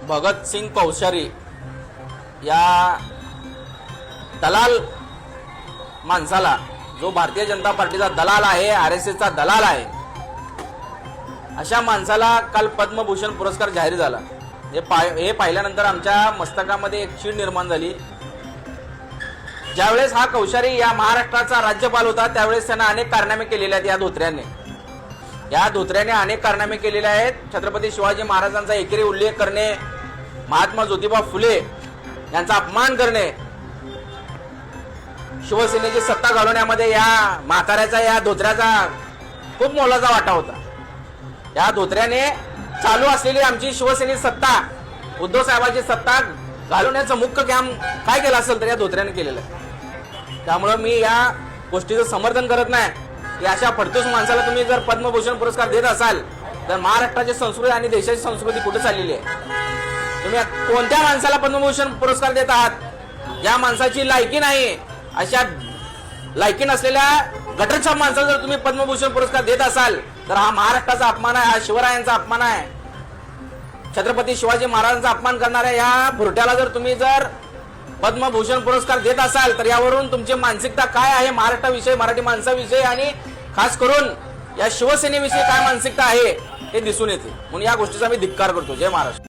भगतसिंग कोश्यारी या दलाल माणसाला, जो भारतीय जनता पार्टीचा दलाल आहे, RSSचा दलाल आहे, अशा माणसाला काल पद्मभूषण पुरस्कार जाहीर झाला। हे पाहिल्यानंतर आमच्या मस्तकामध्ये एक चीड निर्माण झाली। ज्यावेळेस हा कोश्यारी या महाराष्ट्राचा राज्यपाल होता त्यावेळेस त्यांना अनेक कारनामे केलेले आहेत। या धोत्र्याने अनेक कारनामे केलेले आहेत। छत्रपती शिवाजी महाराजांचा एकेरी उल्लेख करणे, महात्मा ज्योतिबा फुले यांचा अपमान करणे, शिवसेनेची सत्ता घालवण्यामध्ये या म्हाताऱ्याचा, या धोत्र्याचा खूप मोलाचा वाटा होता। या धोत्र्याने चालू असलेली आमची शिवसेनेची सत्ता, उद्धव साहेबांची सत्ता घालवण्याचं मुख्य काम काय केलं असेल तर या धोत्र्याने केलेलं आहे। त्यामुळे मी या गोष्टीचं समर्थन करत नाही की अशा फडतूस माणसाला तुम्ही जर पद्मभूषण पुरस्कार देत असाल तर महाराष्ट्राची संस्कृती आणि देशाची संस्कृती कुठे चाललेली आहे? तुम्ही कोणत्या माणसाला पद्मभूषण पुरस्कार देत आहात? ज्या माणसाची लायकी नाही, अशा लायकी नसलेल्या गटरछाप माणसाला जर तुम्ही पद्मभूषण पुरस्कार देत असाल तर हा महाराष्ट्राचा अपमान आहे, हा शिवरायांचा अपमान आहे। छत्रपती शिवाजी महाराजांचा अपमान करणाऱ्या या भुरट्याला जर तुम्ही पद्मभूषण पुरस्कार देत असाल तर यावरून तुमची मानसिकता काय आहे महाराष्ट्राविषयी, मराठी माणसाविषयी आणि खास करून या शिवसेनेविषयी काय मानसिकता आहे हे दिसून येते। म्हणून या गोष्टीचा मी धिक्कार करतो। जय महाराष्ट्र।